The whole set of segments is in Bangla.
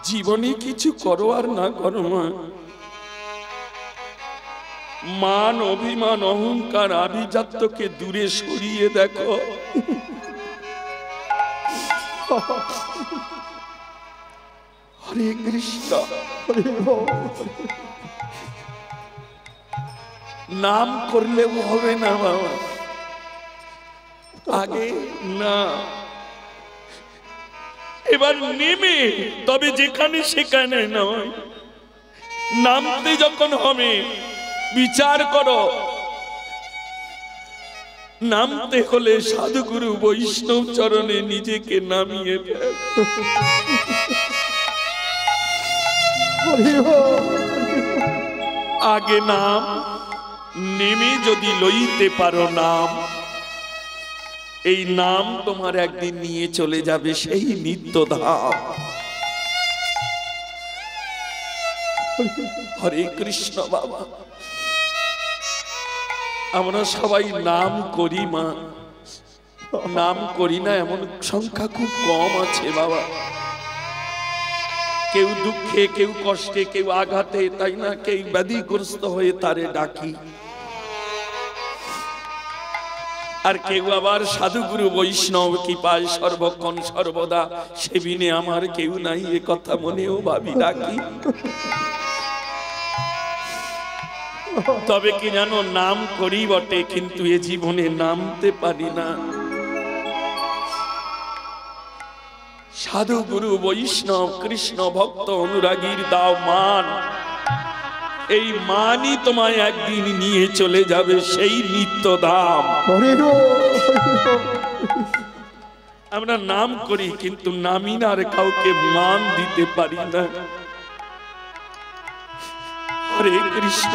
জীবনে কিছু করো আর না করো মা, মান অভিমান অহংকার আভিজাত্যকে দূরে সরিয়ে দেখো। হরে কৃষ্ণ। নাম করলেও হবে না বাবা, আগে না, এবার নেমে তবে যেখানে সেখানে নয়, নামতে যখন হবে বিচার করো। নামতে হলে সাধুগুরু বৈষ্ণব চরণে নিজেকে নামিয়ে ফেল। আগে নাম, নেমে যদি লইতে পারো নাম, এই নাম তোমার একদিন নিয়ে চলে যাবে সেই নিত্যধাম। হরে কৃষ্ণ বাবা। আমরা সবাই নাম করি মা, নাম করি না এমন সংখ্যা খুব কম আছে বাবা। কেউ দুঃখে, কেউ কষ্টে, কেউ আঘাতে, তাই না, কেউ ব্যাধিগ্রস্ত হয়ে তারে ডাকি, আর কেউ আবার সাধুগুরু বৈষ্ণব কি পায় সর্বক্ষণ সর্বদা সেবিনে আমার কেউ নাই, এ কথা মনেও ভাবি ডাকি। তবে কি জানো, নাম করি বটে কিন্তু এ জীবনে নামতে পারি না। সাধু গুরু বৈষ্ণব কৃষ্ণ ভক্ত অনুরাগীর দাও মান, এই মানই তোমায় একদিন নিয়ে চলে যাবে সেই নিত্যধাম। আমরা নাম করি কিন্তু নামি না, আর কাউকে মান দিতে পারি না। হরে কৃষ্ণ।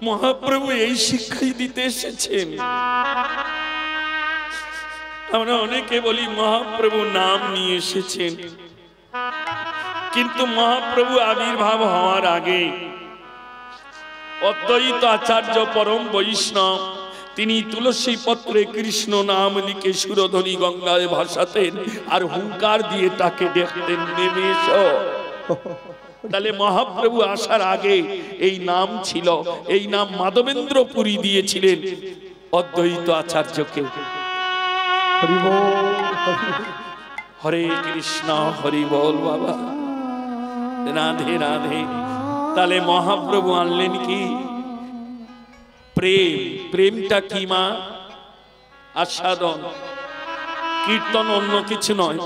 মহাপ্রভু এই শিক্ষাই দিতে এসেছেন। আমরা অনেকে বলি মহাপ্রভু নাম নিয়ে এসেছেন, কিন্তু মহাপ্রভু আবির্ভাব হওয়ার আগে অদ্বৈত আচার্য পরম বৈষ্ণব তিনি তুলসী পত্রে কৃষ্ণ নাম লিখে সুরধ্বনি গঙ্গায় ভাসাতেন আর হুঙ্কার দিয়ে তাকে দেখতেন, নেমে এসো। তাহলে মহাপ্রভু আসার আগে এই নাম ছিল, এই নাম মাধবেন্দ্র পুরী দিয়েছিলেন অদ্বৈত আচার্যকে। হরে কৃষ্ণ, হরি বল বাবা, রাধে রাধে। তাহলে মহাপ্রভু আনলেন কি? প্রেম। প্রেমটা কি মা? আস্বাদন। কীর্তন অন্য কিছু নয়,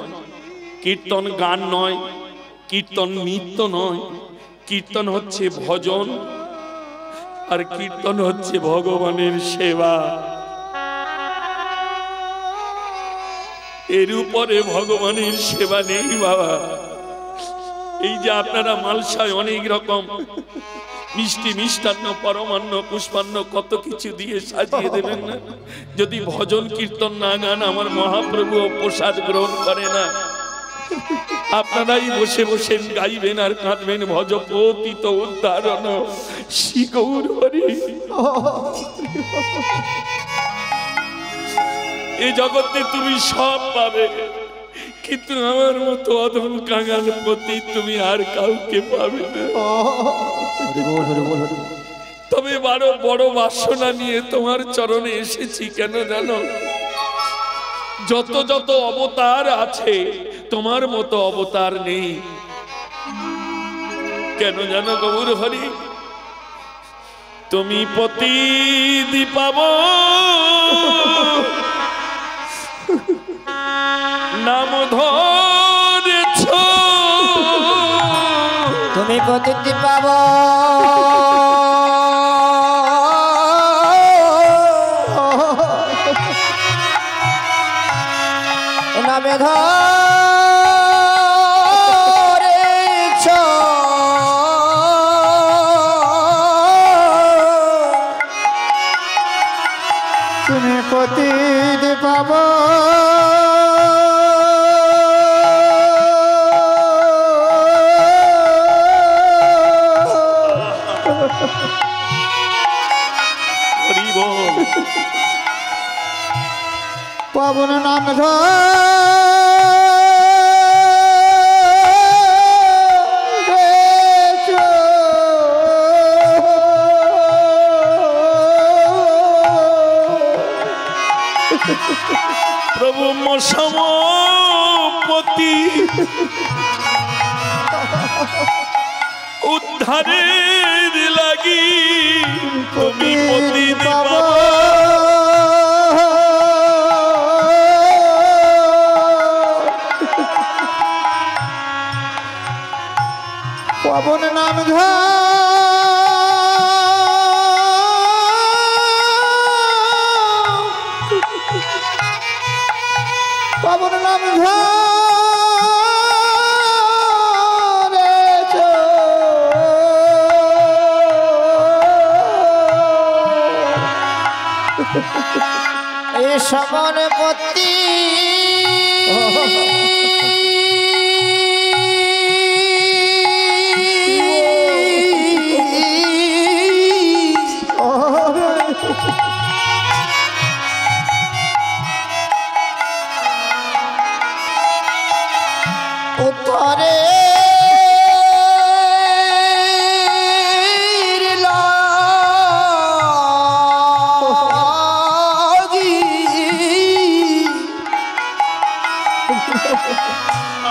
কীর্তন গান নয়, কীর্তন নৃত্য নয়, কীর্তন হচ্ছে ভজন, আর কীর্তন হচ্ছে ভগবানের সেবা। এর উপরে ভগবানের সেবা নেই বাবা। এই যে আপনারা মালসায় অনেক রকম মিষ্টি মিষ্টান্ন পরমান্ন পুষ্পান্ন কত কিছু দিয়ে সাজিয়ে দেবেন না, যদি ভজন কীর্তন না গান আমার মহাপ্রভু প্রসাদ গ্রহণ করে না। আপনারাই বসে বসে গাইবেন আর কাঁদবেন, ভজ পতিত উদ্ধারণ শ্রী গৌর হরি। এই জগতে তুমি সব পাবে, কিন্তু আমার মতো অধম কাঙাল পতি তুমি আর কাউকে পাবে না। তবে বড় বড় বাসনা নিয়ে তোমার চরণে এসেছি। কেন জানো? যত যত অবতার আছে তোমার মতো অবতার নেই। কেন জানো গৌর হরি? তুমি পতি দীপাব নাম ধরেছ, তুমি পতি দীপাব নামে ধরেছ, তুমি পতি দীপাব পাবন নাম ধরে উদ্ধারের লাগি তুমি পতি পাবো পবন নাম পবন নাম এই সমর পতি উত্তরে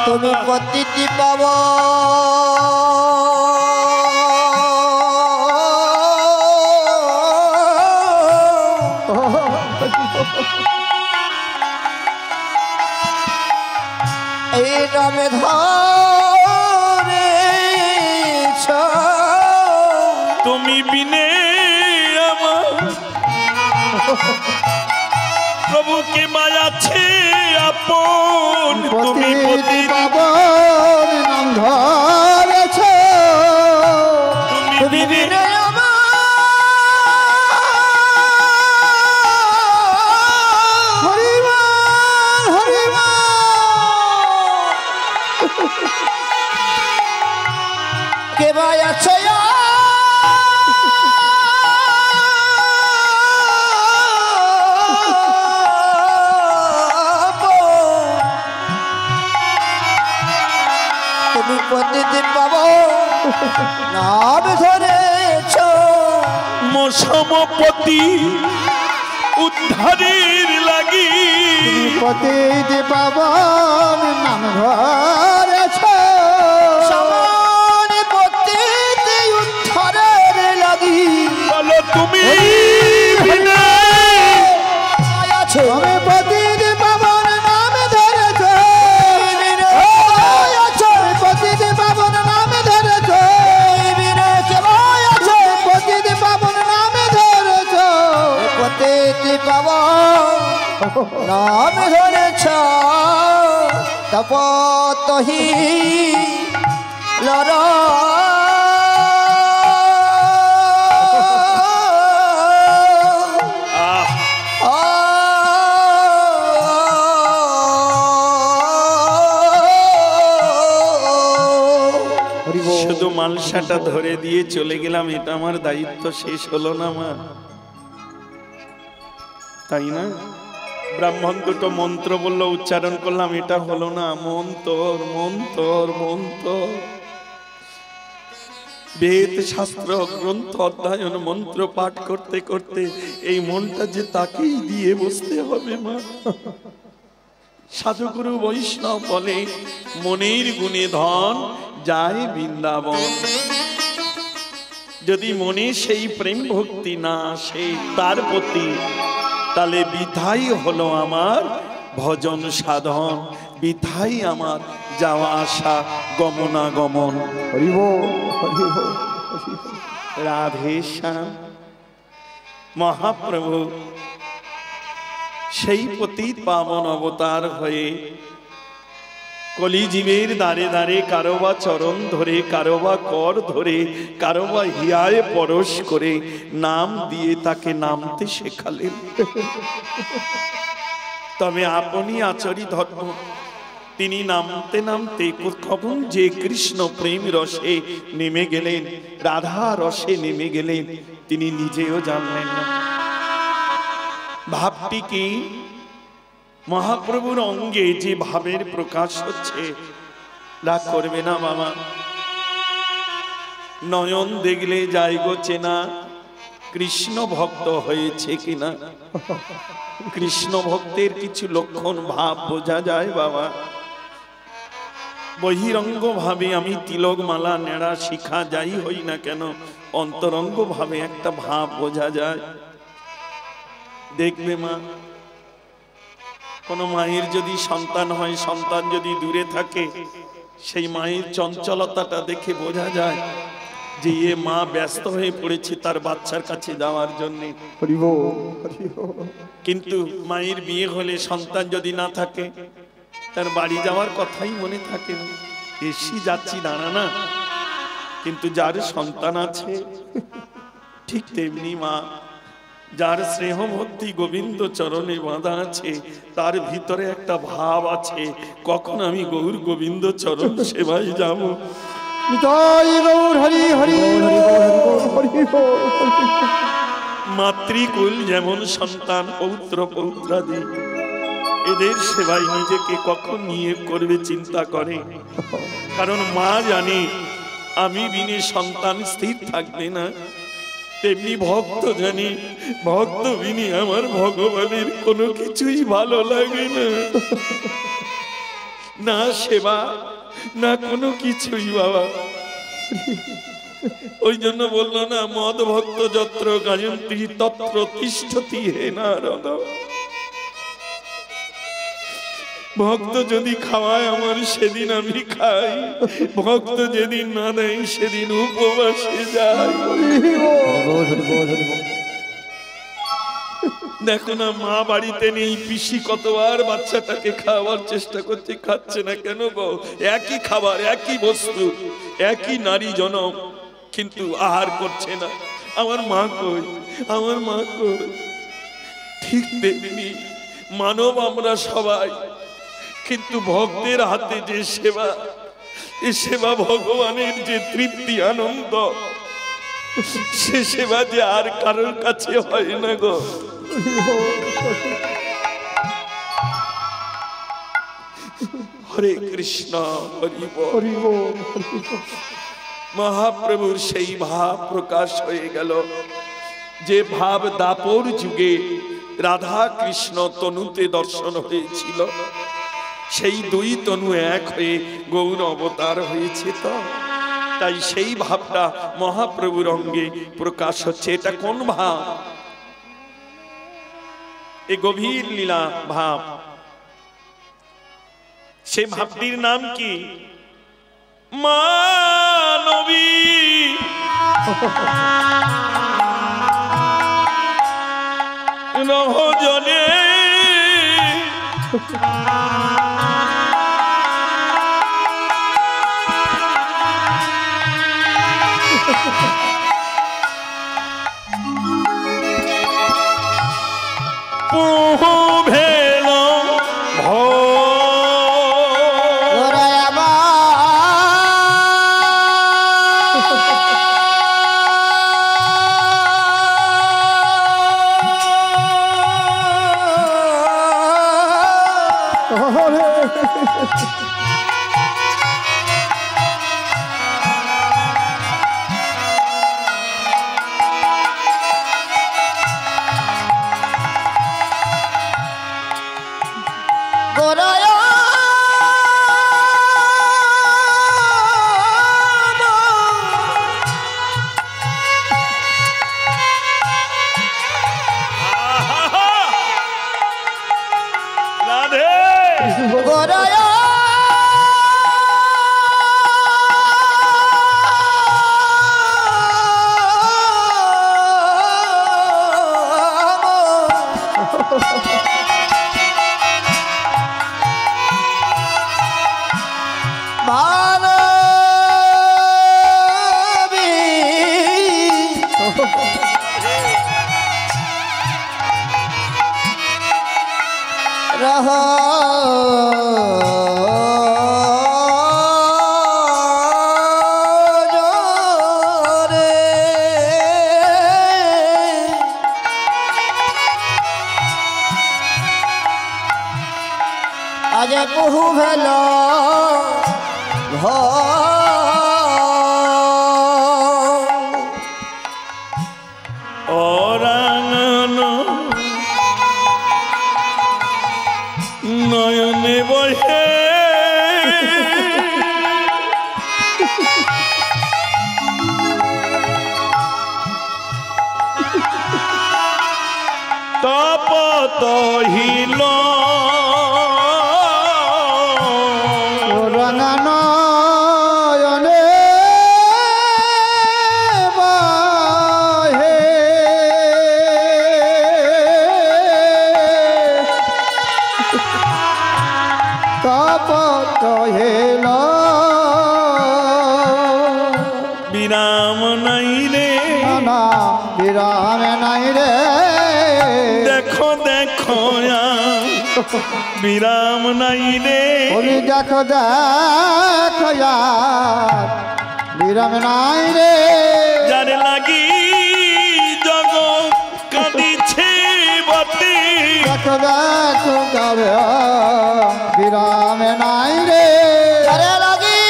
তুমি পতিতি পাব এই নামে ধরেছ তুমি বিনে আমার প্রভুকে মায়াছে আপন তুমি পতি পাবন নাম ধরেছ তুমি বিনে কে ভাই আছো তুমি প্রতিদিন পাবো নাম ধরেছ মসমপতি উদ্ধারের লাগি প্রতিদিন পাবন নাম ধরেছ সমান প্রতিদি উদ্ধারের লাগি বলো তুমি বিনে আছো আমি প্রতিদিন পাবন নাম ধরেছ প্রতিদিন পাবন নাম ধরেছ প্রতিদিন পাবন নাম ধরেছ প্রতিদিন পাবন নাম ধরেছ তপতহি লড় শুধু মালসাটা ধরে দিয়ে চলে গেলাম, এটা আমার দায়িত্ব শেষ হলো না আমার, তাই না? ব্রাহ্মণ দুটো মন্ত্র বললো, উচ্চারণ করলাম, এটা হলো না। মন্তর মন্তর মন্তর, বেদ শাস্ত্র গ্রন্থ অধ্যয়ন মন্ত্র পাঠ করতে করতে এই মনটা যে তাকেই দিয়ে বসতে হবে মা। সাধুগুরু বৈষ্ণব বলে মনের গুণে ধন যায় বৃন্দাবন। যদি মনে সেই প্রেম ভক্তি না আসে তার প্রতি, তাহলে বৃথাই হলো আমার ভজন সাধন, বৃথাই আমার যাওয়া আসা গমনাগমন। রাধে শ্যাম মহাপ্রভু সেই পতিত পাবন অবতার হয়ে কলিজীবের দ্বারে দ্বারে কারোবা চরণ ধরে, কারোবা কর ধরে, কারোবা হিয়ায় পরশ করে নাম দিয়ে তাকে নামতে শেখালেন। তবে আপনি আচরি ধর্ম, তিনি নামতে নামতে কখন যে কৃষ্ণ প্রেম রসে নেমে গেলেন, রাধা রসে নেমে গেলেন, তিনি নিজেও জানলেন না। ভাবটি কি? মহাপ্রভুর অঙ্গে যে ভাবের প্রকাশ হচ্ছে, রাগ করবে না বাবা। নয়ন দেখলে যাই গো চেনা, কৃষ্ণ ভক্ত হয়েছে কিনা। কৃষ্ণ ভক্তের কিছু লক্ষণ ভাব বোঝা যায় বাবা। বহিরঙ্গ ভাবে আমি তিলক মালা নেড়া শিখা যাই হই না কেন, অন্তরঙ্গ ভাবে একটা ভাব বোঝা যায়। দেখবে মা, কোন মায়ের যদি সন্তান হয়, সন্তান যদি দূরে থাকে, সেই মায়ের চঞ্চলতাটা দেখে বোঝা যায় যে এ মা ব্যস্ত হয়ে পড়েছে তার বাচ্চার কাছে যাওয়ার জন্য। কিন্তু মায়ের বিয়ে হলে সন্তান যদি না থাকে, তার বাড়ি যাওয়ার কথাই মনে থাকে না, এসি যাচ্ছি দাঁড়া না। কিন্তু যার সন্তান আছে, ঠিক তেমনি মা, যার স্নেহ ভক্তি গোবিন্দ চরণে বাঁধা আছে, তার ভিতরে একটা ভাব আছে, কখন আমি গৌর গোবিন্দ চরণ সেবায় যাব। মাতৃকুল যেমন সন্তান, পৌত্র পৌত্রাদি, এদের সেবায় নিজেকে কখন নিয়ে করবে চিন্তা করে। কারণ মা জানে আমি বিনে সন্তান স্থির থাকবে না। তেমনি ভক্ত জানি ভক্ত বিনি আমার ভগবানের কোনো কিছুই ভালো লাগে না, না সেবা না কোনো কিছুই বাবা। ওই জন্য বললো না, মদ ভক্ত যত্র গায়ন্তি তত্র তিষ্ঠতি হে নারদ। ভক্ত যদি খাওয়ায় আমার, সেদিন আমি খাই, ভক্ত যেদিন না দেয় সেদিন উপবাসে যাই। দেখো না, মা বাড়িতে নেই, পিসি কতবার বাচ্চাটাকে খাওয়ার চেষ্টা করছে, খাচ্ছে না কেন গো? একই খাবার, একই বস্তু, একই নারী জনম, কিন্তু আহার করছে না। আমার মা কই, আমার মা কই? ঠিক তেমনি মানব আমরা সবাই, কিন্তু ভক্তের হাতে যে সেবা, এ সেবা ভগবানের যে তৃপ্তি আনন্দ, সে সেবা যে আর কারোর কাছে হয় না গো। হরে কৃষ্ণ, হরি বল। মহাপ্রভুর সেই ভাব প্রকাশ হয়ে গেল, যে ভাব দাপর যুগে রাধা কৃষ্ণ তনুতে দর্শন হয়েছিল। সেই দুই তনু এক হয়ে গৌর অবতার হয়েছে, তো তাই সেই ভাবটা মহাপ্রভুর অঙ্গে প্রকাশ হচ্ছে। এটা কোন ভাব? এই গভীর লীলা ভাব। সেই ভাবটির নাম কি? মানবী। রহজনে ভেল আজ বহু ভেল অরাঙন নয়নে বহে তহিল রঙানয়নে বাহে তপত হেল বিরাম নাই রে না বিরাম নাই রে দেখো দেখো বিরাম নাই রে বলি দেখো দেখো বিরাম নাই রে যার লাগি জগৎ কাঁদিছে বটে দেখো দেখো যাবে বিরাম নাই রে আরে লাগি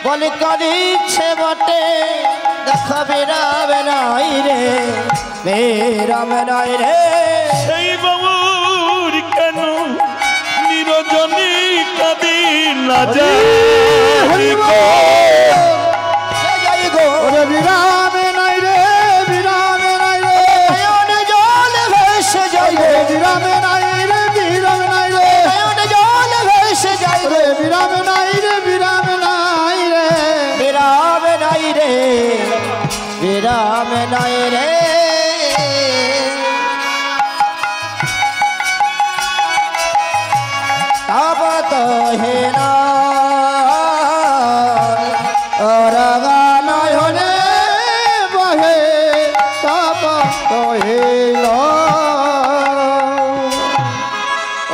বলি কাঁদিছে বটে দেখো বিরাম নাই রে বিরাম নাই রে সেই বাবুর কেন নিরজনী কাঁদি না যায় বিরাম নাই রে বিরাম নাই রে জল ভেসে যাই রে বিরাম নাই রে বিরাম নাই রে জল ভেসে যাই রে বিরাম নাই রে বিরাম নাই রে বিরাম নাই রে বিরাম নাই রে তব তো হে না রঙানয়নে বহে তব তো হেল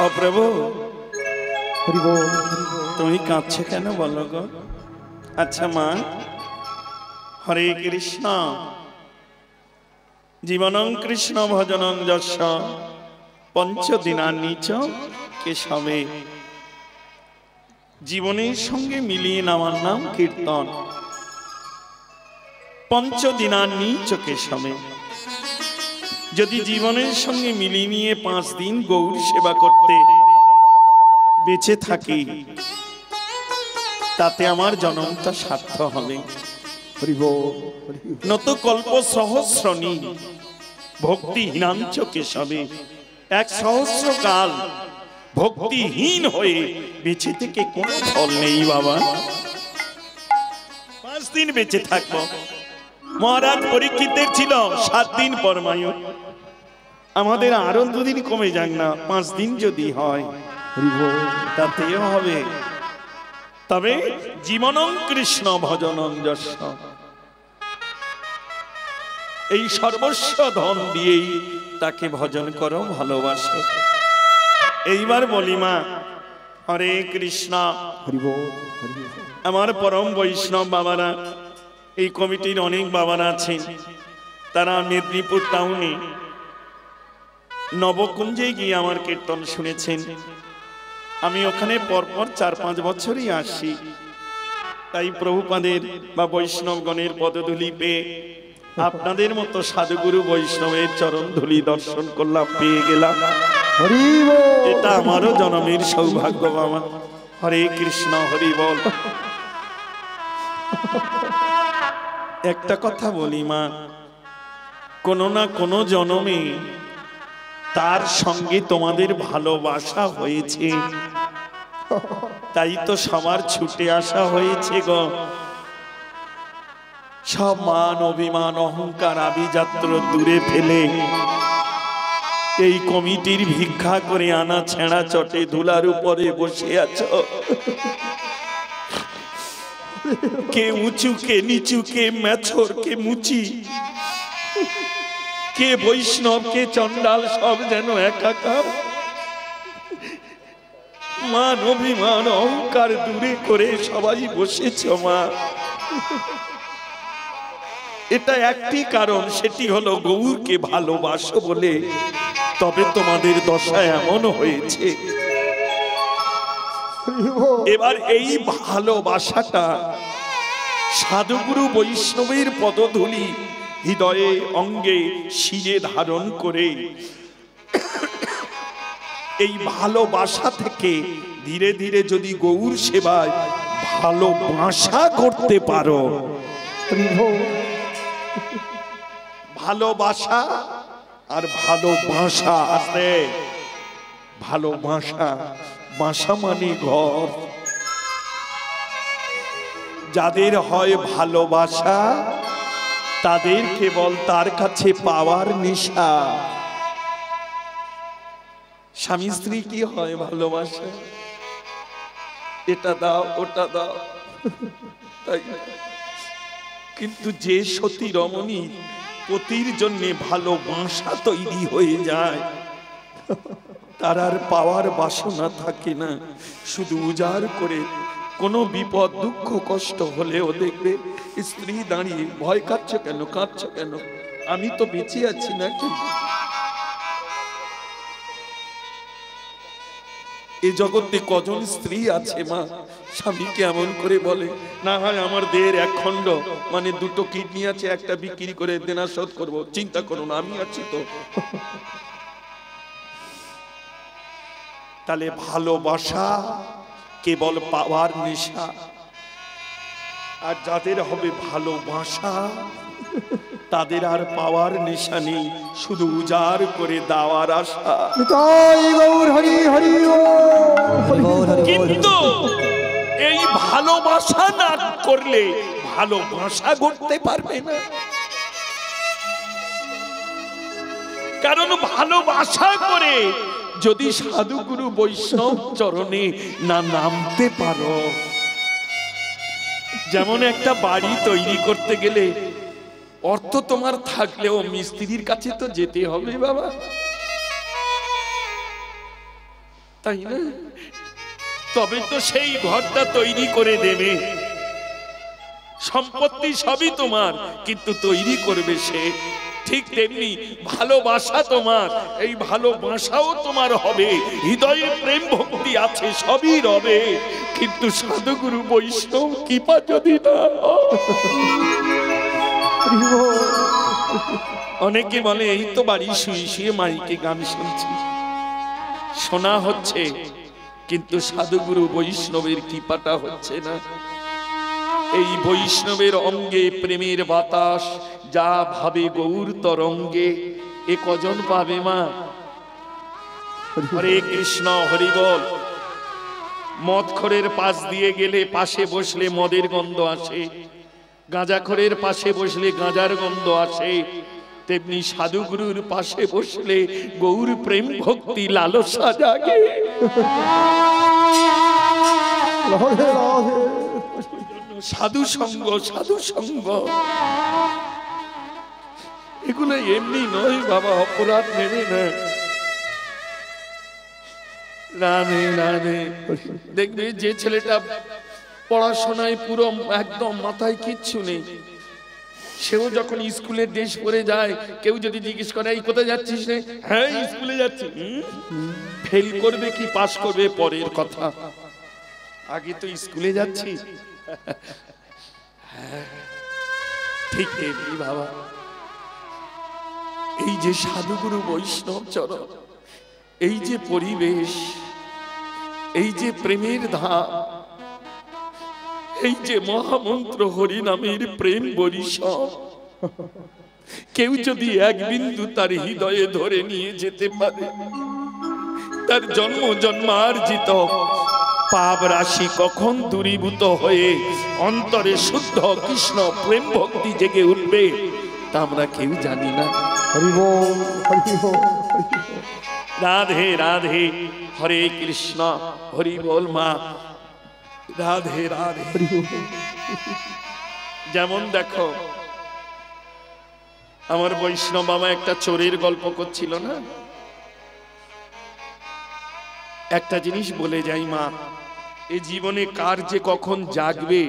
ও প্রভু তুমি কাঁদছো কেন বলো গো? আচ্ছা মা, হরে কৃষ্ণ জীবনং কৃষ্ণ ভজনং যশ পঞ্চদিনানি চ কেশবে। জীবনের সঙ্গে মিলিয়ে নেওয়ার নাম কীর্তন। পঞ্চদিনানি চ কেশবে। যদি জীবনের সঙ্গে মিলিয়ে নিয়ে 5 দিন গৌর সেবা করতে বেঁচে থাকি, তাতে আমার জন্মটা সার্থ হবে। নত কল্প সহস্রনি ভক্তিহীনাঞ্চ কেশবে। 1 সহস্র কাল ভক্তিহীন হয়ে বেঁচে থেকে কোনো ফল নেই বাবা। 5 দিন বেঁচে থাকবো। মহারাজ পরীক্ষিতের ছিল 7 দিন পরমায়ু। আমাদের আরো 2 দিন কমে যাক না, 5 দিন যদি হয় তাতেও হবে। তবে জীবনং কৃষ্ণ ভজনং যশ, এই সর্বস্ব ধন দিয়েই তাকে ভজন করো, ভালোবাসো। এইবার বলি মা, হরে কৃষ্ণ। আমার পরম বৈষ্ণব বাবারা, এই কমিটির অনেক বাবারা আছেন, তারা মেদিনীপুর টাউনে নবকুঞ্জে গিয়ে আমার কীর্তন শুনেছেন। আমি ওখানে পরপর 4-5 বছরই আসি। তাই প্রভুপাদের বা বৈষ্ণবগণের পদধূলি পেয়ে আপনাদের মতো সাধুগুরু বৈষ্ণবের চরণ ধূলি দর্শন করলাম, পেয়ে গেলাম। এটা আমারও জন্মের সৌভাগ্য বাবা। হরে কৃষ্ণ, হরি বল। একটা কথা বলি মা, কোনো না কোনো জন্মে তার সঙ্গে তোমাদের ভালোবাসা হয়েছে, তাই তো সবার ছুটে আসা হয়েছে গো। সব মান অভিমান অহংকার আভিজাত্য দূরে ফেলে এই কমিটির ভিক্ষা করে আনা ছেঁড়া চটে ধুলার উপরে বসে আছো। কে উঁচু, কে নিচু, কে মেছর, কে মুচি, কে বৈষ্ণব, কে চন্ডাল, সব যেন একাকার। মান অভিমান অহংকার দূরে করে সবাই বসেছ মা। এটা একটি কারণ, সেটি হলো গৌরকে ভালোবাসো বলে। তবে তোমাদের দশা এমন হয়েছে। এবার এই ভালোবাসাটা সাধুগুরু বৈষ্ণবের পদধূলি হৃদয়ে অঙ্গে শিরে ধারণ করে এই ভালোবাসা থেকে ধীরে ধীরে যদি গৌর সেবায় ভালো বাসা করতে পারো। ভালোবাসা আর ভালো বাসা আছে। ভালো বাসা, বাসা মানে ঘর। যাদের হয় ভালোবাসা তাদের কেবল তার কাছে পাওয়ার নেশা। স্বামী স্ত্রী কি হয়? ভালোবাসা, এটা দাও ওটা দাও, তাই। কিন্তু যে সতী রমণী পতির জন্য ভালোবাসা তৈরি হয়ে যায়, তার আর পাওয়ার বাসনা থাকে না। শুধু উজাড় করে কোনো বিপদ দুঃখ কষ্ট হলেও দেখবে স্ত্রী দাঁড়িয়ে, ভয় কাঁদছ কেন, কাঁদছ কেন, আমি তো বেঁচে আছি নাকি। এই জগতে কজন স্ত্রী আছে মা স্বামীকে এমন করে বলে, না হয় আমার দেহের এক খণ্ড মানে দুটো কিডনি আছে, একটা বিক্রি করে দেনা শোধ করবো, চিন্তা করো না আমি আছি তো। তাহলে ভালোবাসা কেবল পাওয়ার নেশা, আর যাদের হবে ভালোবাসা তাদের আর পাওয়ার নেশা নেই, শুধু উজাড় করে দেওয়ার আশা। কিন্তু এই ভালোবাসা না করলে ভালোবাসা করতে পারবে না। কারণ ভালোবাসা করে যদি সাধু গুরু বৈষ্ণব চরণে না নামতে পারো, যেমন একটা বাড়ি তৈরি করতে গেলে অর্থ তোমার থাকলেও মিস্ত্রির কাছে তো যেতে হবে বাবা, তাই না? তবে তো সেই ঘরটা তৈরি করে দেবে। সম্পত্তি সবই তোমার, কিন্তু তৈরি করবে সে। ঠিক তেমনি ভালোবাসা তোমার, এই ভালোবাসাও তোমার হবে, হৃদয়ে প্রেম ভক্তি আছে, সবই রবে, কিন্তু সাধুগুরু বৈষ্ণব কৃপা যদি না। অনেকে বলে এই তো বাড়ি শুয়ে শুয়ে মাইকে গান শুনছি, শোনা হচ্ছে, কিন্তু সাধুগুরু বৈষ্ণবের কৃপাটা হচ্ছে না। এই বৈষ্ণবের অঙ্গে প্রেমের বাতাস যা ভাবে গৌর তরঙ্গে, এ কজন পাবে মা? হরে কৃষ্ণ হরি বল। মদখোরের পাশ দিয়ে গেলে পাশে বসলে মদের গন্ধ আসে, গাঁজাখোরের পাশে বসলে গাঁজার গন্ধ আসে, তেমনি সাধুগুরুর পাশে বসলে গৌর প্রেম ভক্তি লালসা জাগে। সাধু সঙ্গ, সাধু সঙ্গ এগুলো এমনি নয় বাবা, অপরাধ নেবে না। রাধে রাধে। দেখবে যে ছেলেটা পড়াশোনায় পুরো একদম মাথায় কিচ্ছু নেই, সেও যখন স্কুলের ড্রেস পরে যায়, কেউ যদি জিজ্ঞেস করে এই কোথায় যাচ্ছিস রে, হ্যাঁ স্কুলে যাচ্ছি, ফেল করবে কি পাস করবে পরের কথা, আগে তো স্কুলে যাচ্ছি। ঠিক তেমনি বাবা, এই যে সাধুগুরু বৈষ্ণব চরণ, এই যে পরিবেশ, এই যে প্রেমের ধাম, এই যে মহামন্ত্র হরি নামের প্রেম বরিশন, কেউ যদি এক বিন্দু তার হৃদয়ে ধরে নিয়ে যেতে পারে, তার জন্ম জন্মার্জিত পাপ রাশি কখন দূরীভূত হয়ে অন্তরে শুদ্ধ কৃষ্ণ প্রেম ভক্তি জেগে উঠবে তা আমরা কেউ জানি না। হরি বল, হরি বল। রাধে রাধে। হরে কৃষ্ণ হরি বল মা। রাধে রাধে। যেমন দেখো, আমার বৈষ্ণব বাবা একটা চোরের গল্প করছিল না, একটা জিনিস বলে যাই মা, এই জীবনে কার যে কখন জাগবে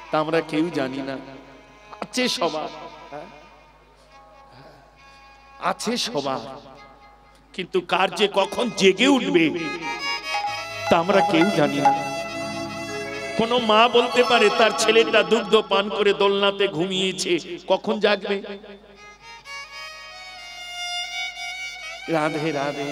তা আমরা কেউ জানি না। আছে সবার, আছে সবার, কিন্তু কার যে কখন জেগে উঠবে তা আমরা কেউ জানি না। কোন মা বলতে পারে তার ছেলেটা দুগ্ধ পান করে দোলনাতে ঘুমিয়েছে, কখন জাগবে? রাধে রাধে।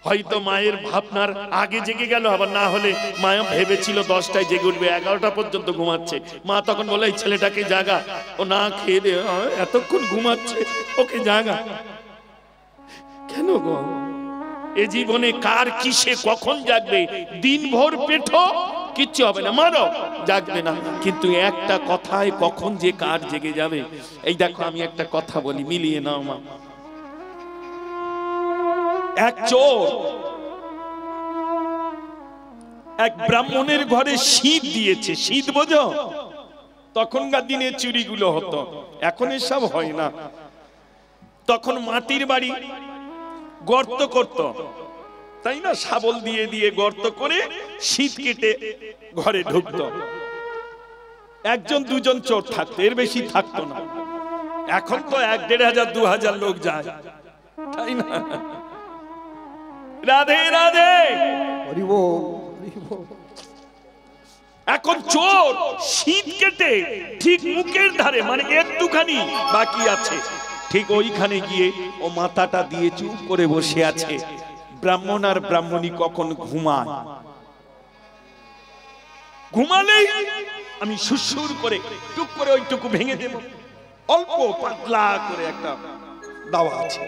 হয়তো মায়ের ভাবনার আগে জেগে গেল, আবার না হলে মায়া ভেবেছিল 10টায় জেগে উঠবে, 11টা পর্যন্ত ঘুমাচ্ছে। মা তখন বলে এই ছেলেটাকে জাগা, ও না খেয়ে দে এতক্ষণ ঘুমাচ্ছে, ওকে জাগা। কেন গো? এ জীবনে কার কিসে কখন জাগবে? দিনভর পেটো কিচ্ছু হবে না, মারো, জাগবে না। কিন্তু একটা কথায় কখন যে কার জেগে যাবে। এই দেখো আমি একটা কথা বলি, মিলিয়ে নাও মা। এক চোর এক ব্রাহ্মণের ঘরে শীত দিয়েছে। শীত বোঝো? তখনকার দিনে চুরিগুলো হতো, এখন এসব হয় না। তখন মাটির বাড়ি, গর্ত করত, তাই না? শাবল দিয়ে দিয়ে গর্ত করে শীত কেটে ঘরে ঢুকত। একজন দুজন চোর থাকতো, এর বেশি থাকতো না। এখন তো 1,500 2,000 লোক যায়, তাই না? রাধে রাধে। এখন চোর শীত কেটে ঠিক মুখের ধারে, মানে একটুখানি বাকি আছে, ঠিক ওইখানে গিয়ে ও মাথাটা দিয়ে চুপ করে বসে আছে। ব্রাহ্মণ আর ব্রাহ্মণী কখন ঘুমায়, ঘুমালেই আমি সুসুর করে টুক করে ওইটুকু ভেঙে দেব। অল্প পাতলা করে একটা দাওয়া আছে,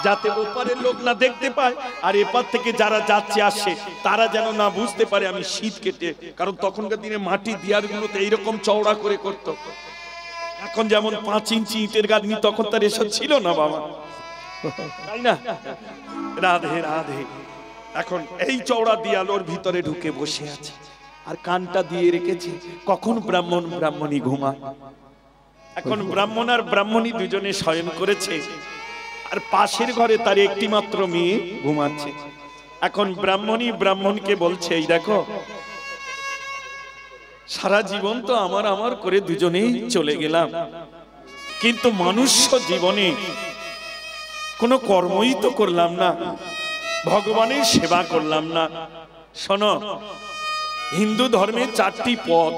যাতে ওপারের লোক না দেখতে পায়, আর এপার থেকে যারা যাচ্ছে আসে তারা যেন না বুঝতে পারে আমি শীত কেটে। কারণ তখনকার দিনে মাটি দিয়ার গুলোতে এইরকম চওড়া করে করতো। এখন যেমন 5 ইঞ্চি ইটের গাঁথনি, তখন তার এসব ছিল না বাবা, তাই না? রাধে রাধে। এখন এই চওড়া দিয়ালোর ভিতরে ঢুকে বসে আছে আর কানটা দিয়ে রেখেছে কখন ব্রাহ্মণ ব্রাহ্মণী ঘুমায়। এখন ব্রাহ্মণ আর ব্রাহ্মণী দুজনে শয়ন করেছে, আর পাশের ঘরে তার একটি মাত্র মেয়ে ঘুমাচ্ছে। এখন ব্রাহ্মণী ব্রাহ্মণকে বলছে, এই দেখো সারা জীবন তো আমার আমার করে দুজনেই চলে গেলাম, কিন্তু মনুষ্য জীবনে কোনো কর্মই তো করলাম না, ভগবানের সেবা করলাম না। শোনো, হিন্দু ধর্মে 4টি পথ,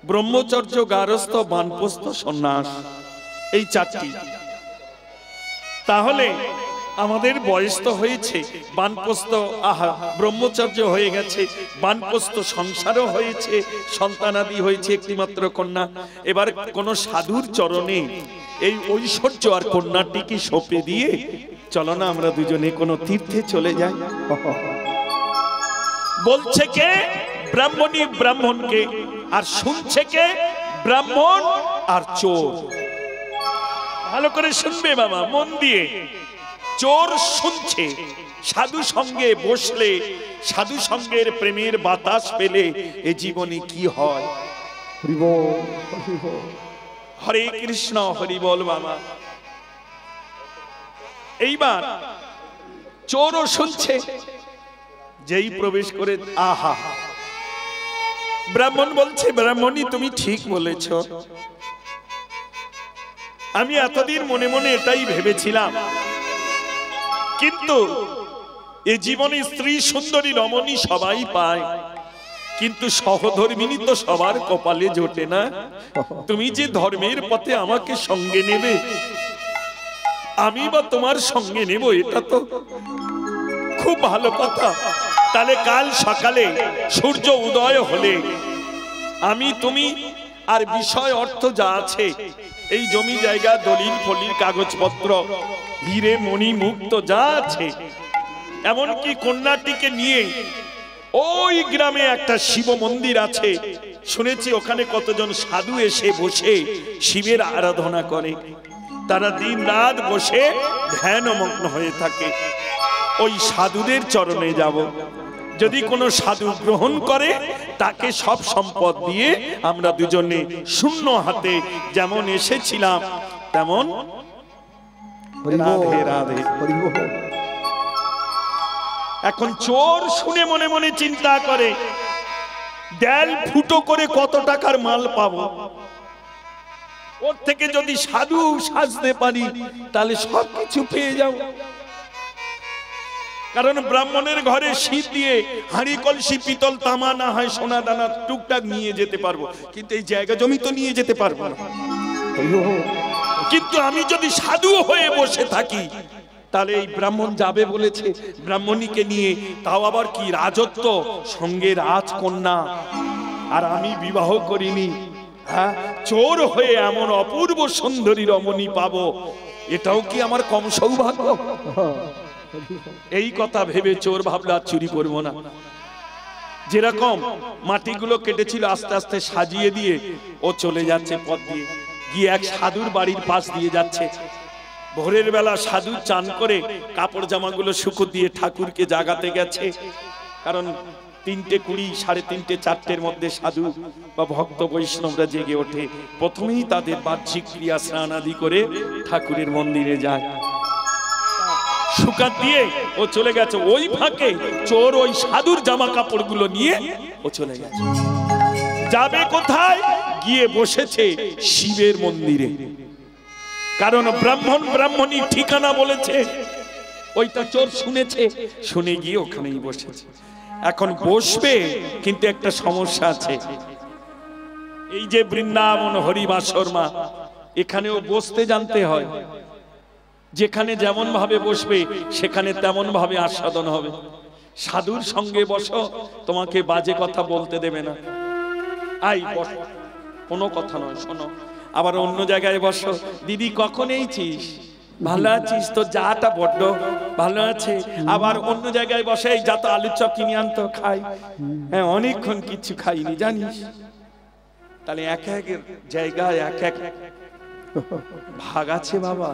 ব্রহ্মচর্য, গারস্থ, বানপ্রস্থ, সন্ন্যাস, এই 4টি। তাহলে আমাদের বয়স তো হয়েছে, বানপ্রস্থ ব্রহ্মচর্য হয়ে গেছে, বানপ্রস্থ সংসারও হয়েছে, সন্তানাদি হয়েছে, একটিমাত্র কন্যা। এবার কোন সাধুর চরণে এই ঐশ্বর্য আর কন্যাটিকে সঁপে দিয়ে চলো না আমরা দুজনে কোনো তীর্থে চলে যাই। বলছে কে? ব্রাহ্মণী ব্রাহ্মণকে, আর শুনছে কে? ব্রাহ্মণ আর চোর। ভালো করে শুনবে বাবা, মন দিয়ে। চোর শুনছে সাধু সঙ্গে বসলে, সাধু সঙ্গের প্রেমের বাতাস পেলে এ জীবনে কি হয়। হরে কৃষ্ণ, হরি বল বাবা। এইবার চোরও শুনছে, যেই প্রবেশ করে আহা, ব্রাহ্মণ বলছে, ব্রাহ্মণী তুমি ঠিক বলেছ, আমি এতদিন মনে মনে এটাই ভেবেছিলাম, কিন্তু এ জীবনে স্ত্রী সুন্দরী রমণী সবাই পায়, কিন্তু সহধর্মিনী তো সবার কপালে জোটে না। তুমি যে ধর্মের পথে আমাকে সঙ্গে নেবে, আমি বা তোমার সঙ্গে নেব, এটা তো খুব ভালো কথা। তাহলে কাল সকালে সূর্য উদয় হলে আমি তুমি আর বিষয় অর্থ যা আছে, এই জমি জায়গা, দলিল ফলিল, কাগজপত্র, হিরে মণি মুক্ত যা আছে, এমনকি কন্যাটিকে নিয়ে ওই গ্রামে একটা শিব মন্দির আছে, শুনেছি ওখানে কতজন সাধু এসে বসে শিবের আরাধনা করে। তারা দিন রাত বসে ধ্যানমগ্ন হয়ে থাকে। ওই সাধুদের চরণে যাব, যদি কোনো সাধু গ্রহণ করে তাকে সব সম্পদ দিয়ে আমরা দুজনে শূন্য হাতে যেমন এসেছিলাম তেমন। রাধে রাধে। এখন চোর শুনে মনে মনে চিন্তা করে, দেল ফুটো করে কত টাকার মাল পাবো, ওর থেকে যদি সাধু সাজতে পারি তাহলে সবকিছু পেয়ে যাব। কারণ ব্রাহ্মণের ঘরে শীত দিয়ে হাঁড়ি কলসি পিতল তামা না হয় সোনা দানা টুকটাক নিয়ে যেতে পারবো, কিন্তু এই জায়গা জমি তো নিয়ে যেতে পারবো না। কিন্তু আমি যদি সাধু হয়ে বসে থাকি তাহলে এই ব্রাহ্মণ যাবে বলেছে, ব্রাহ্মণীকে নিয়ে, তাও আবার কি রাজত্ব, সঙ্গে রাজকন্যা, আর আমি বিবাহ করিনি, হ্যাঁ, চোর হয়ে এমন অপূর্ব সুন্দরী রমণী পাবো, এটাও কি আমার কম সৌভাগ্য? এই কথা ভেবে চোর ভাবলো আর চুরি করবো না। যেরকম মাটিগুলো কেটেছিল আস্তে আস্তে সাজিয়ে দিয়ে ও চলে যাচ্ছে পথ দিয়ে, গিয়ে এক সাধুর বাড়ির পাশ দিয়ে যাচ্ছে। ভোরের বেলা সাধু চান করে কাপড় জামাগুলো শুকো দিয়ে ঠাকুরকে জাগাতে গেছে, কারণ 3:20, 3:30, 4টের মধ্যে সাধু বা ভক্ত বৈষ্ণবরা জেগে ওঠে। প্রথমেই তাদের বাহ্যিক ক্রিয়া স্নান আদি করে ঠাকুরের মন্দিরে যায়, শুকা দিয়ে ও চলে গেছে। ওই ফাঁকে চোর ওই সাধুর জামা কাপড়গুলো নিয়ে ও চলে গেছে। যাবে কোথায়? গিয়ে বসেছে শিবের মন্দিরে, কারণ ব্রাহ্মণ ব্রাহ্মণী ঠিকানা বলেছে, ওইটা চোর শুনেছে, শুনে গিয়ে ওখানেই বসেছে। এখন বসবে, কিন্তু একটা সমস্যা আছে। এই যে বৃন্দাবন হরিবাসর মা, এখানেও বসতে জানতে হয়। যেখানে যেমন ভাবে বসবে সেখানে তেমন ভাবে আস্বাদন হবে। সাধুর সঙ্গে বসো, তোমাকে বাজে কথা বলতে দেবে না, আই বস, কোনো কথা নয়, শোনো। আবার অন্য জায়গায় বসো, দিদি কখন এইছিস, ভালো আছিস, তো যাটা বড্ড ভালো আছে। আবার অন্য জায়গায় বসে, যা তো আলুর চপ কিনে আনতো, খাই, হ্যাঁ অনেকক্ষণ কিছু খাইনি জানিস। তাহলে এক এক জায়গায় এক এক ভাগ আছে বাবা।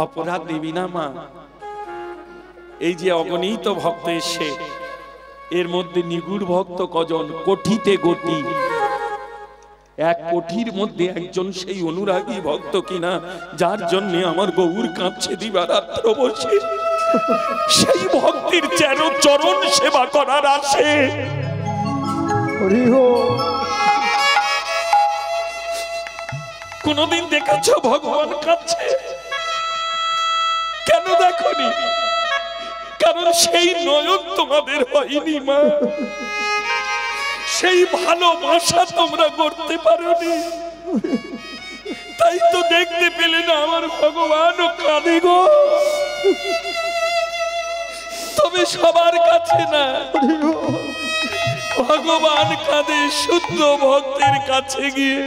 অপরাধ দিবি না মা। এই যে অগণিত ভক্ত এসে, এর মধ্যে নিগুড় ভক্ত কজন, কোটিতে গতি। 1 কোটির মধ্যে একজন সেই অনুরাগী ভক্ত কিনা, যার জন্য আমার গৌর কাঁদছে দিবারাত্র বসে। সেই ভক্তির চরণ সেবা করার আসে। কোনদিন দেখেছ ভগবান কাঁদছে? কেন দেখনি? কারণ সেই নয়ন তোমাদের হয়নি মা, সেই ভালোবাসা তোমরা করতে পারোনি, তাই তো দেখতে পেলে না আমার ভগবান কাঁদে গো। তবে সবার কাছে না, ভগবান কাঁদে শুদ্ধ ভক্তের কাছে গিয়ে।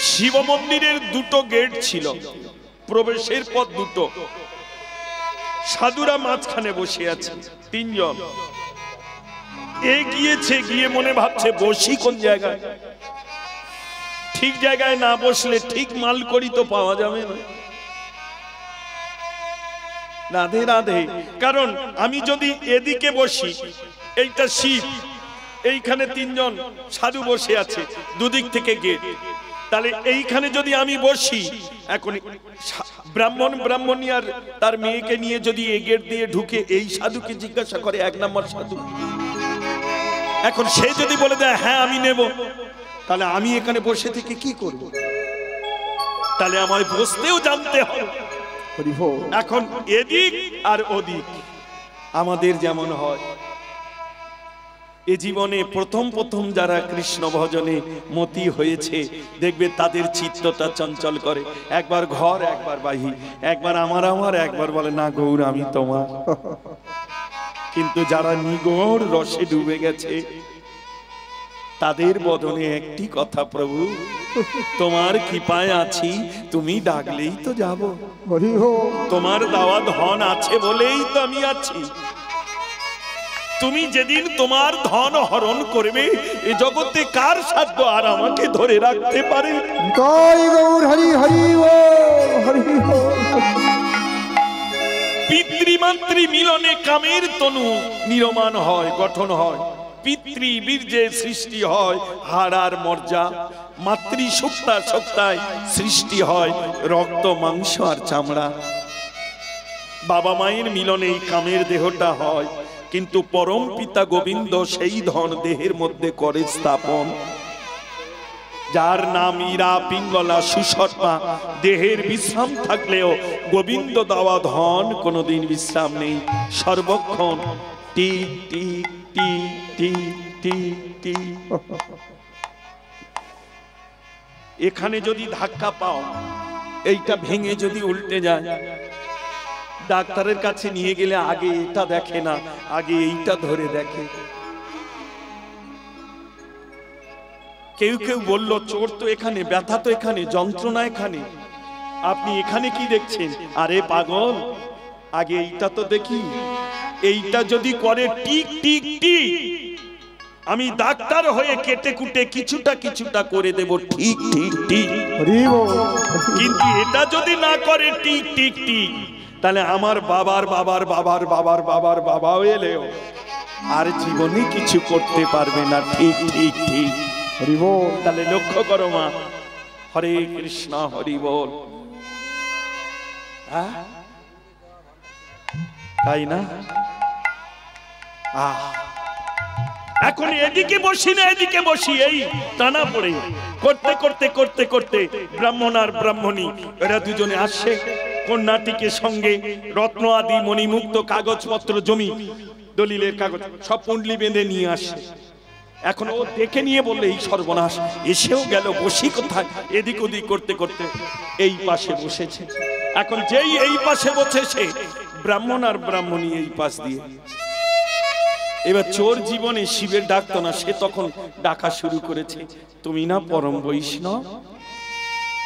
শিব মন্দিরের 2টো গেট ছিল, প্রবেশের পথ 2টো। সাধুরা মাঝখানে বসে আছে 3 জন। এ গিয়েছে, গিয়ে মনে ভাবছে বসি কোন জায়গায়। ঠিক জায়গায় না বসলে ঠিক মালকড়ি তো পাওয়া যাবে না। রাধে রাধে। কারণ আমি যদি এদিকে বসি, এইটা শিব, এইখানে 3 জন সাধু বসে আছে, দুদিক থেকে গেট, তাহলে এইখানে যদি আমি বসি, এখন ব্রাহ্মণ ব্রাহ্মণী আর তার মেয়েকে নিয়ে যদি এই গেট দিয়ে ঢুকে এই সাধুকে জিজ্ঞাসা করে, 1 নম্বর সাধু, এখন সে যদি বলে দেয় হ্যাঁ আমি নেব, তাহলে আমি এখানে বসে থেকে কি করব? তাহলে আমায় বসতেও জানতে হবে। এখন এদিক আর ওদিক আমাদের যেমন হয়। এ জীবনে প্রথম যারা কৃষ্ণ ভজনে মতি হয়েছে, দেখবে তাদের চিত্তটা চঞ্চল করে। একবার ঘর, একবার বাহি, একবার আমার, একবার বলে না গৌর আমি তোমার। কিন্তু যারা নিগড় রসে ডুবে গেছে, তাদের বদনে একটি কথা, প্রভু তোমার কৃপায় আছি, তুমি ডাকলেই তো যাব, তোমার দেওয়া ধন আছে বলেই তো আমি আছি। তুমি যেদিন তোমার ধন হরণ করবে, এ জগতে কার সাধ্য আর আমাকে ধরে রাখতে পারে? পিতৃমাতৃ মিলনে কামের তনু নির্মাণ হয়, গঠন হয়। পিতৃ বীর্যে সৃষ্টি হয় হাড় আর মর্যা, মাতৃ শক্তায় সৃষ্টি হয় রক্ত মাংস আর চামড়া। বাবা মায়ের মিলনে এই কামের দেহটা হয়, কিন্তু পরম পিতা গোবিন্দ সেই ধন দেহের মধ্যে করে স্থাপন। যার নাম ইরা পিঙ্গলা সুষমা, দেহের বিশ্রাম থাকলেও গোবিন্দ দেওয়া ধন কোনোদিন বিশ্রাম নেই, সর্বক্ষণ tick tick tick tick tick tick. এখানে যদি ধাক্কা পাও, এইটা ভেঙে যদি উল্টে যায়, ডাক্তারের কাছে নিয়ে গেলে আগে এটা দেখে না, আগে এইটা ধরে দেখে। কেউ কেউ বলল চোর তো এখানে, ব্যথা তো এখানে, যন্ত্রণা এখানে, আপনি এখানে কি দেখছেন? আরে পাগল, আগে এইটা তো দেখি। এইটা যদি করে টিক টিক টিক, আমি ডাক্তার হয়ে কেটে কুটে কিছুটা কিছুটা করে দেব ঠিক ঠিক ঠিক। কিন্তু এটা যদি না করে টিক টিক টিক, তাহলে আমার বাবার বাবার বাবার বাবার বাবার বাবাও এলেও আর জীবনে কিছু করতে পারবে না। ঠিক ঠিক ঠিক। হরি বল। তাহলে লক্ষ্য করো মা, হরে কৃষ্ণ হরি বল। তাই না? এখন এদিকে বসি না এদিকে বসি, এই টানা পড়ে করতে করতে করতে করতে ব্রাহ্মণ আর ব্রাহ্মণী এরা দুজনে আসছে। কন্যাটিকে সঙ্গে রত্ন আদি মণিমুক্ত কাগজপত্র, জমি দলিলের কাগজ সব পুণ্ডলি বেঁধে নিয়ে আসে। এখন ও দেখে নিয়ে বললে এই সর্বনাশ, এসেও গেল, বসি কোথায়? এদিক ওদিক করতে করতে এই পাশে বসেছে। এখন যেই এই পাশে বসেছে, ব্রাহ্মণ আর ব্রাহ্মণী এই পাশ দিয়ে। এবার চোর জীবনে শিবের ডাকতো না, সে তখন ডাকা শুরু করেছে, তুমি না পরম বৈষ্ণব,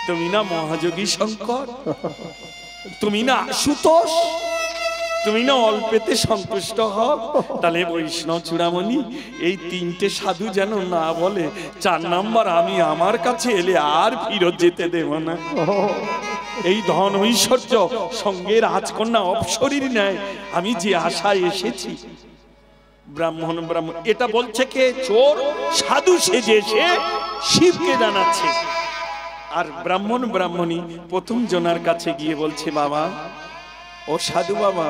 তুমি না মহাযোগী শঙ্কর, তুমি না আশুতোষ, তুমি না অল্পেতে সন্তুষ্ট হও। তাহলে বৈষ্ণব চূড়ামণি, এই তিনটে সাধু যেন না বলে 4 নাম্বার আমি আমার কাছে এলে আর ফিরত যেতে দেব না। এই ধন ঐশ্বর্য সঙ্গে রাজকন্যা অপসরীর ন্যায় আমি যে আশায় এসেছি। ব্রাহ্মণ ব্রাহ্মণ এটা বলছে কে? চোর সাধু সেজে সে শিবকে জানাচ্ছে। আর ব্রাহ্মণ ব্রাহ্মণী প্রথম জনার কাছে গিয়ে বলছে, বাবা, ও সাধু বাবা,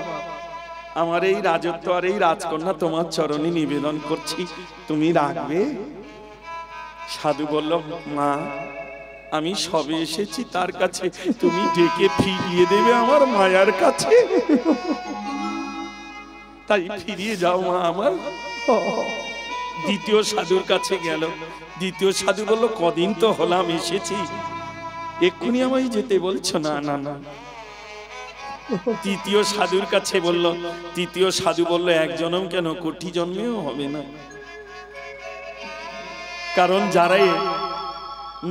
আমার এই রাজত্ব আর এই রাজকন্যা তোমার চরণে নিবেদন করছি, তুমি রাখবে? সাধু বলল, মা, আমি সবে এসেছি তার কাছে, তুমি ডেকে ফিরিয়ে দেবে আমার মায়ার কাছে, তাই ফিরিয়ে যাও মা আমার। দ্বিতীয় সাধুর কাছে গেল। দ্বিতীয় সাধু বলল, কদিন তো হলাম এসেছি, এক্ষুনি আমায় যেতে বলছো? না না না। তৃতীয় সাধুর কাছে বলল। তৃতীয় সাধু বলল, 1 জন্ম কেন, কোটি জন্মেও হবে না। কারণ যারা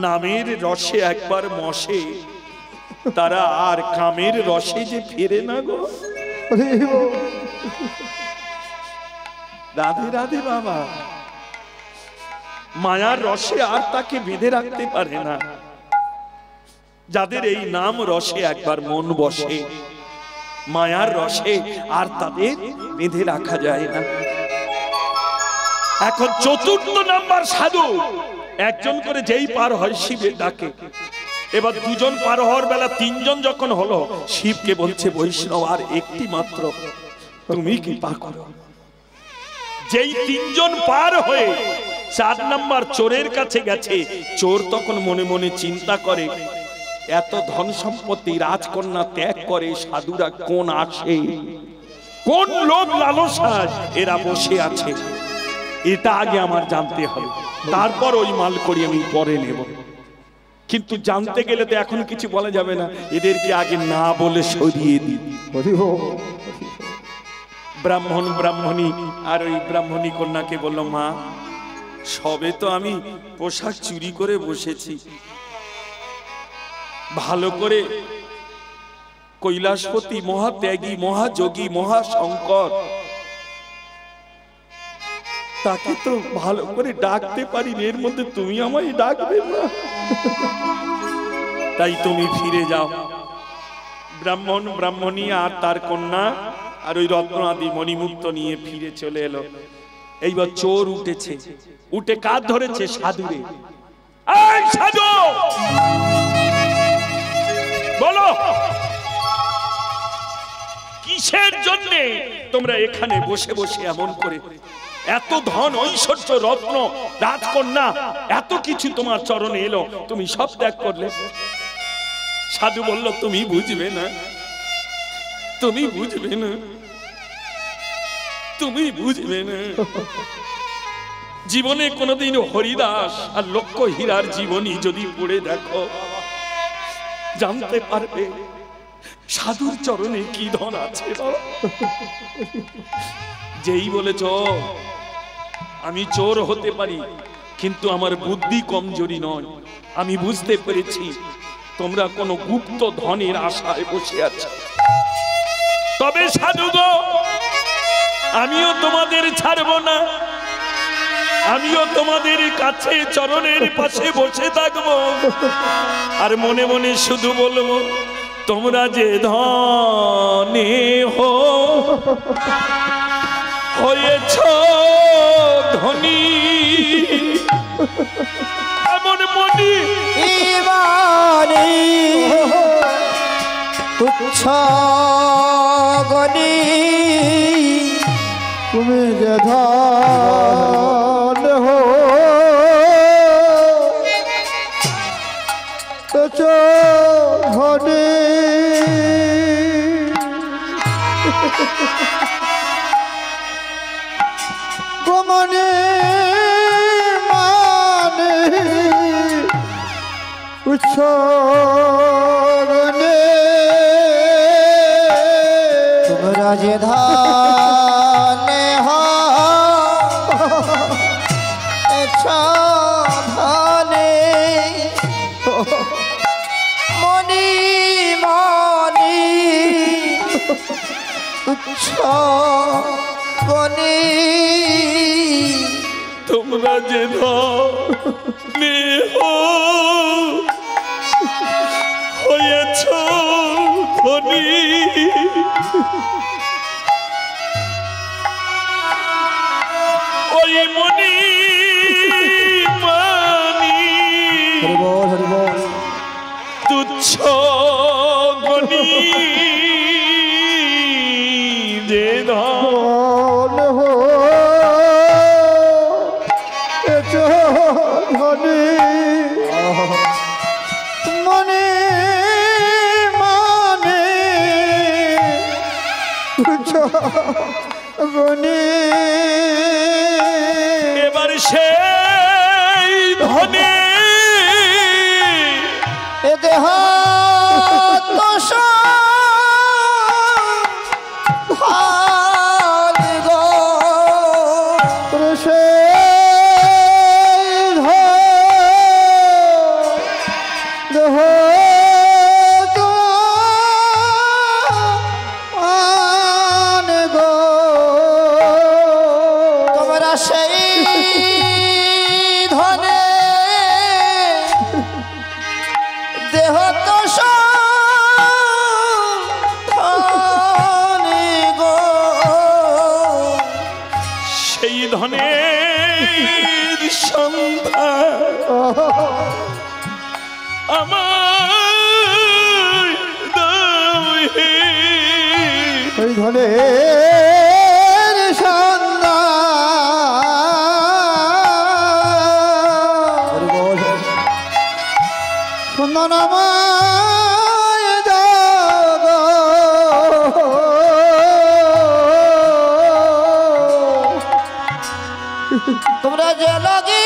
নামের রসে একবার মশে, তারা আর কামের রসে যে ফেরে না গো। রাধে রাধে বাবা। মায়ার রসে আর তাকে বেঁধে রাখতে পারে না। যাদের এই নাম রসে একবার মন বসে, মায়ার রসে আর তাদের বেঁধে রাখা যায় না। এখন 4র্থ নাম্বার সাধু, 1 জন করে যেই পার হয় শিবের ডাকে। এবার 2 জন পার হওয়ার বেলা 3 জন যখন হলো, শিবকে বলছে, বৈষ্ণব আর একটি মাত্র, তুমি কৃপা করো। যেই 3 জন পার হয়ে 4 নাম্বার চোরের কাছে গেছে, চোর তখন মনে মনে চিন্তা করে, এত ধন সম্পত্তি রাজকন্যা ত্যাগ করে সাধুরা কোন আসে, কোন লোক লালসায় এরা বসে আছে, এটা আগে আমার জানতে হবে, তারপর ওই মাল করি আমি পরে নেব। কিন্তু জানতে গেলে তো এখন কিছু বলা যাবে না, এদেরকে আগে না বলে সরিয়ে দিই। ব্রাহ্মণ ব্রাহ্মণী আর ওই ব্রাহ্মণী কন্যাকে বলল, মা, সবে তো আমি পোশাক চুরি করে বসেছি, ভালো করে কৈলাসপতি মহাত্যাগী মহাযোগী মহাশঙ্কর তাকে তো ভালো করে ডাকতে পারি, এর মধ্যে তুমি আমায় ডাকবে না, তাই তুমি ফিরে যাও। ব্রাহ্মণ ব্রাহ্মণী আর তার কন্যা আর ওই রত্ন আদি মণিমুক্ত নিয়ে ফিরে চলে এলো। এইবার চোর উঠেছে, উঠে কাঁধ ধরেছে সাধুরে। এই সাধু, বলো কিসের জন্য তোমরা এখানে বসে বসে এমন করে এত ধন ঐশ্বর্য রত্ন রাজকন্যা এত কিছু তোমার চরণে এলো, তুমি সব ত্যাগ করলে? সাধু বলল, তুমি বুঝবে না, তুমি বুঝবে না, তুমি বুঝবে না। জীবনে কোনোদিন হরিদাস আর লক্ষ্য হীরার জীবনী যদি পড়ে দেখো, জানতে পারবে সাধুর চরণে কি ধন আছে। যেই বলেছ আমি চোর হতে পারি, কিন্তু আমার বুদ্ধি কমজোরি নয়, আমি বুঝতে পেরেছি তোমরা কোনো গুপ্ত ধনের আশায় বসে আছো। তবে সাধু গো, আমিও তোমাদের ছাড়ব না, আমিও তোমাদের কাছে চরণের পাশে বসে থাকবো, আর মনে মনে শুধু বলবো তোমরা যে ধনে হয়েছ ধনী, এমন মনি ইমানি তুচ্ছ গনি, তুমি যে ধন হয়েছ ধনী, গোমনে মানে উচ্ছনে, তোমরা যে ধানে হয়েছ ধানে, মনি মনি উচ্ছ গনি, তোমরা যে ধনে হয়েছ ধনী, ওই মনি মানি তুচ্ছ গনি, যে ধন হয়েছ ধনী, মনে মানে গনি, এবার সেই ধনে এ দেহ তো ধনের সন্ধান আমার দাও হে, ওই ধনের সন্ধান সন্ধান আমায় দাও গো, তোমরা যে লাগি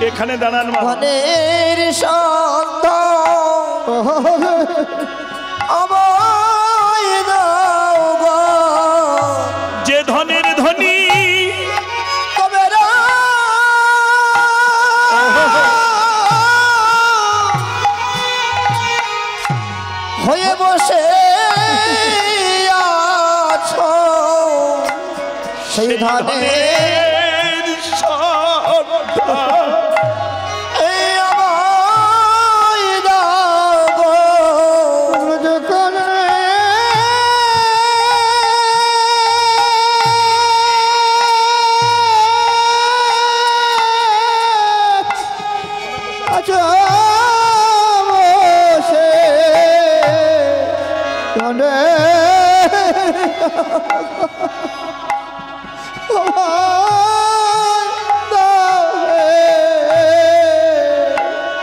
এখানে দাঁড়ান ধনের সন্ধান আমায় দাও গো, যে ধনের ধনী তোমরা হয়ে বসে আছো, সেই ধনের সন্ধান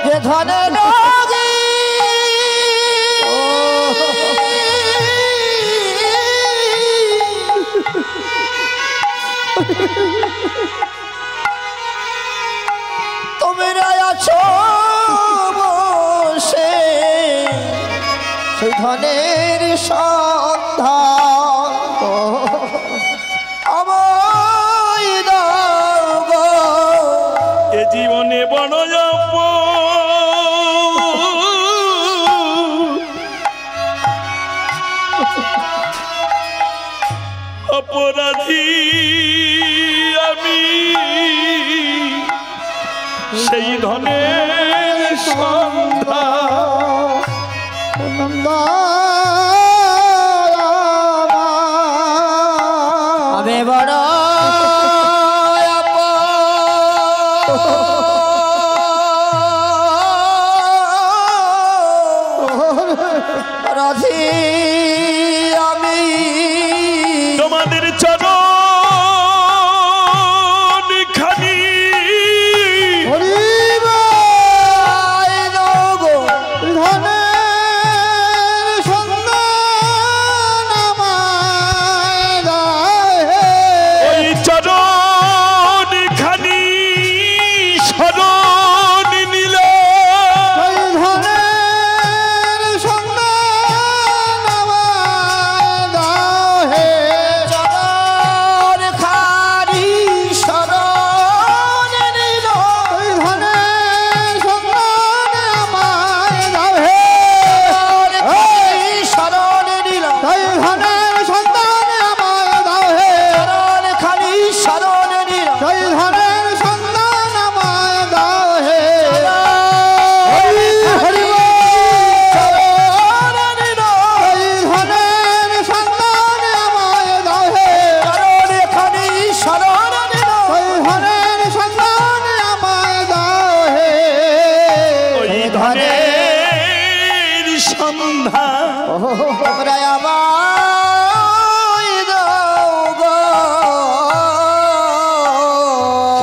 যে ধনে লগি তোমরা আছো বসে সেই ধনের সন্ধান আমায় দাও গো। এ জীবনে বড় অপরাধী আমি, সেই ধনের সন্ধান আমি বড় অপরাধী আমি, তোমাদের চরণ খানি ওই চরণ খানি শরণ নিল,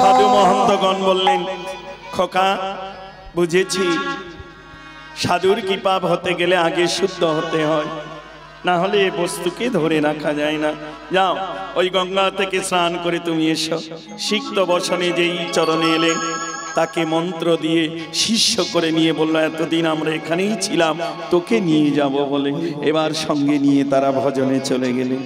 সাধু মহন্তগণ বললেন, খোকা বুঝেছি, সাধুর কৃপা হতে গেলে আগে শুদ্ধ হতে হয়, না হলে এ বস্তুকে ধরে রাখা যায় না। যাও ওই গঙ্গা থেকে স্নান করে তুমি এসো। সিক্ত বসনে যেই চরণে এলেন তাকে মন্ত্র দিয়ে শিষ্য করে নিয়ে বলল, এতদিন আমরা এখানেই ছিলাম, তোকে নিয়ে যাব বলে। এবার সঙ্গে নিয়ে তারা ভজনে চলে গেলেন।